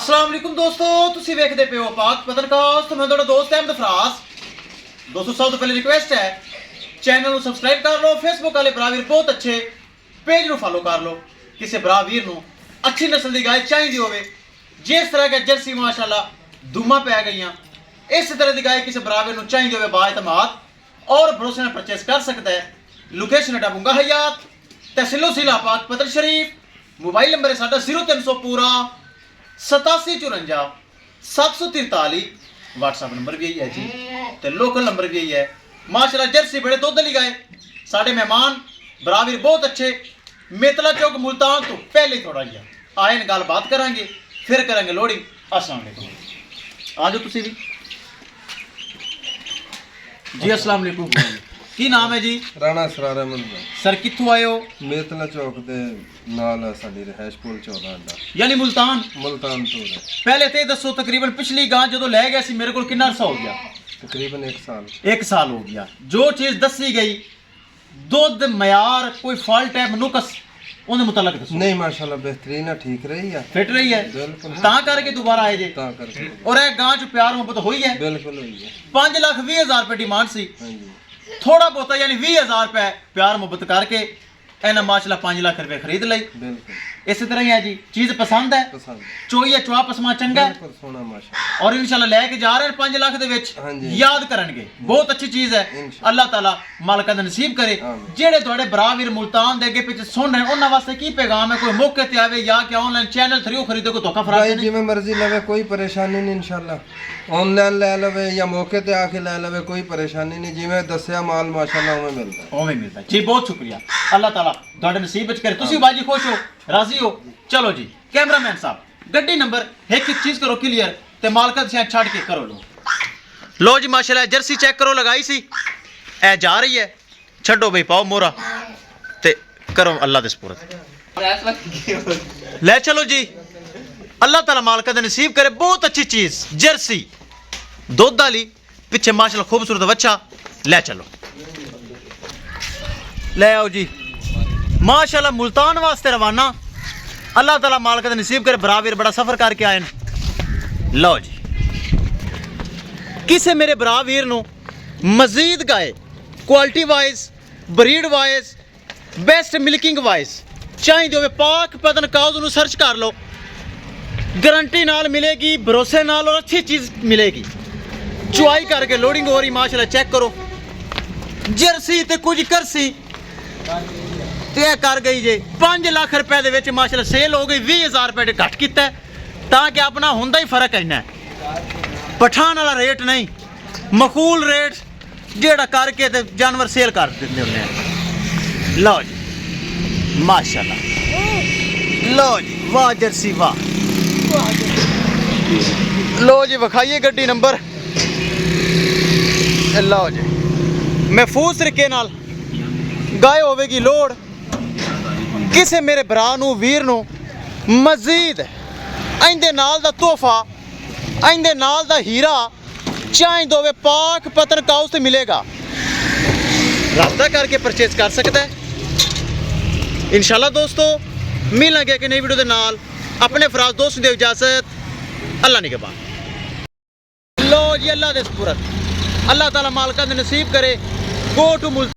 अस्सलाम वालेकुम दोस्तों, तुसी वेखदे पे हो पाक पत्रकास्ट। तो मैं ਤੁਹਾਡਾ ਦੋਸਤ ਅਹਿਮਦ ਫਰਾਜ਼। दोस्तों सब तो पहले रिक्वेस्ट है चैनल ਨੂੰ सब्सक्राइब कर लो, फेसबुक वाले भरा वीर बहुत अच्छे पेज ਨੂੰ फॉलो कर लो। किसी भरा वीर ਨੂੰ अच्छी नस्ल की गाय चाहिए होवे, जिस तरह के जर्सी माशाल्लाह दुमा पै गई, इस तरह की गाय किसी भरा वीर ਨੂੰ चाहिए होवे बाएतमाद और भरोसे ਨਾਲ परचेस कर सकता है। लोकेशन है बुंगा हयात, तहसीलो जिला पाक पत्र शरीफ। मोबाइल नंबर है साडा 0300 पूरा 8754 743। व्हाट्सएप नंबर भी यही है जी, तो लोकल नंबर भी यही है। माशाल्लाह जर्सी बड़े दुध वाली गाय, साढ़े मेहमान बराबर बहुत अच्छे। मेतला चौक मुल्तान तो पहले ही थोड़ा ही आए न गल बात करांगे, फिर करेंगे लोडिंग। अस्सलाम वालेकुम, आ जाओ तुसी भी जी। अस्सलाम वालेकुम, की नाम है जी? राणा सरार अहमद सर कित्थों आए हो? मेतला चौक दे नाल साडी रिहाइश पुल 14 अड्डा यानी मुल्तान। मुल्तान तो है। पहले ते दसो तकरीबन पिछली गां जो ले गया सी मेरे को कितना अरसा हो गया? तकरीबन 1 साल। 1 साल हो गया। जो चीज दसी गई दुध मयार कोई फॉल्ट है नुकस उन्हें मुतलक दसो। नहीं माशाल्लाह बेहतरीन है, ठीक रही है, फिट रही है, बिल्कुल ता करके दोबारा आए जे। ता करके और एक गां च प्यार मोहब्बत हुई है। बिल्कुल हुई है। 5,20,000 रुपए डिमांड सी, हां जी। थोड़ा बहुत यानी 20,000 रुपए प्यार मोहब्बत करके एना माशाल्लाह 5 लाख रुपए खरीद ली। बिल्कुल इसी तरह ही है जी, चीज पसंद है, पसंद चोई है चवा पसमा चंगा है बिल्कुल सोना माशाल्लाह। और इंशाल्लाह लेके जा रहे हैं 5 लाख दे विच हाँ जी। याद करनगे। बहुत अच्छी चीज है, इंशाल्लाह। अल्लाह ताला मालका दा नसीब करे। आमीन। जेड़े थोड़े भरा वीर मुल्तान दे अगे पिछे सुन रहे हैं उन्हां वास्ते की पैगाम है? कोई मौके ते आवे या कि ऑनलाइन चैनल थ्रू खरीदे को धोखा फराड भाई नहीं? जिवें मर्जी लवे, कोई परेशानी नहीं इंशाल्लाह। ऑनलाइन ले लवे या मौके ते आके ले लवे, कोई परेशानी नहीं। जिवें दस्या माल माशाल्लाह उवें मिलदा है। ओवें मिलता है जी। बहुत शुक्रिया, अल्लाह ताला ਤੁਹਾਡੇ ਨਸੀਬ ਵਿੱਚ ਕਰੇ। ਤੁਸੀਂ ਬਾਜੀ ਖੁਸ਼ ਹੋ, ਰਾਜ਼ੀ ਹੋ? ਚਲੋ ਜੀ ਕੈਮਰਾਮੈਨ ਸਾਹਿਬ ਗੱਡੀ ਨੰਬਰ ਇੱਕ ਇੱਕ ਚੀਜ਼ ਕਰੋ ਕਲੀਅਰ ਤੇ ਮਾਲਕਾ ਦੇ ਛੱਡ ਕੇ ਕਰੋ ਲੋ ਜੀ। ਮਾਸ਼ਾਅੱਲਾ ਜਰਸੀ ਚੈੱਕ ਕਰੋ, ਲਗਾਈ ਸੀ ਇਹ ਜਾ ਰਹੀ ਹੈ। ਛੱਡੋ ਬਈ ਪਾਓ ਮੋਰਾ ਤੇ ਕਰੋ ਅੱਲਾਹ ਦੇ ਸਪੁਰਦ। ਲੈ ਚਲੋ ਜੀ, ਅੱਲਾਹ ਤਾਲਾ ਮਾਲਕਾ ਦੇ ਨਸੀਬ ਕਰੇ। ਬਹੁਤ ਅੱਛੀ ਚੀਜ਼ ਜਰਸੀ ਦੁੱਧ ਵਾਲੀ, ਪਿੱਛੇ ਮਾਸ਼ਾਅੱਲਾ ਖੂਬਸੂਰਤ ਬੱਚਾ। ਲੈ ਚਲੋ, ਲੈ आओ जी। माशाल्लाह मुल्तान वास्ते रवाना। अल्लाह ताला मालिक दा नसीब करे, बराबर बड़ा सफर करके आए न। लो जी, किसे मेरे बराबर नु मजीद गाए quality wise, breed wise, best milking wise चाहिए होवे, पाक पतन काउज नु सर्च कर लो, गारंटी नाल मिलेगी, भरोसे नाल और अच्छी चीज मिलेगी। चुआई करके लोडिंग हो रही माशाल्लाह चेक करो। जर्सी ते कुछ करसी ते कर गई जे 5 लाख रुपए दे विच माशाल्लाह सेल हो गई। 20,000 रुपए घट किया ताकि अपना हुंदा ही फर्क है ना, पठान वाला रेट नहीं, मकूल रेट जेड़ा करके ते जानवर सेल कर देंदे हुंदे हैं। लो जी माशाल्लाह, लो जी वाह जर्सी वाह। लो जी विखाइए गड्डी नंबर। लो जी महफूज तरीके नाल गाय होवेगी लोड। किसे मेरे भरा नू वीर नू मजीद इंदे नाल दा तोहफा, इंदे नाल दा हीरा चाहिए होवे, पाक पतन काउस ते मिलेगा, राब्ता करके परचेज कर सकता है इंशाल्लाह। दोस्तों मिलेंगे कि नई वीडियो दे नाल। अपने फराज दोस्त दे इजाजत, अल्लाह निगहबान। लो जी अल्लाह दे सपुरद, अल्लाह ताला मालका दे नसीब करे। Go to Multan.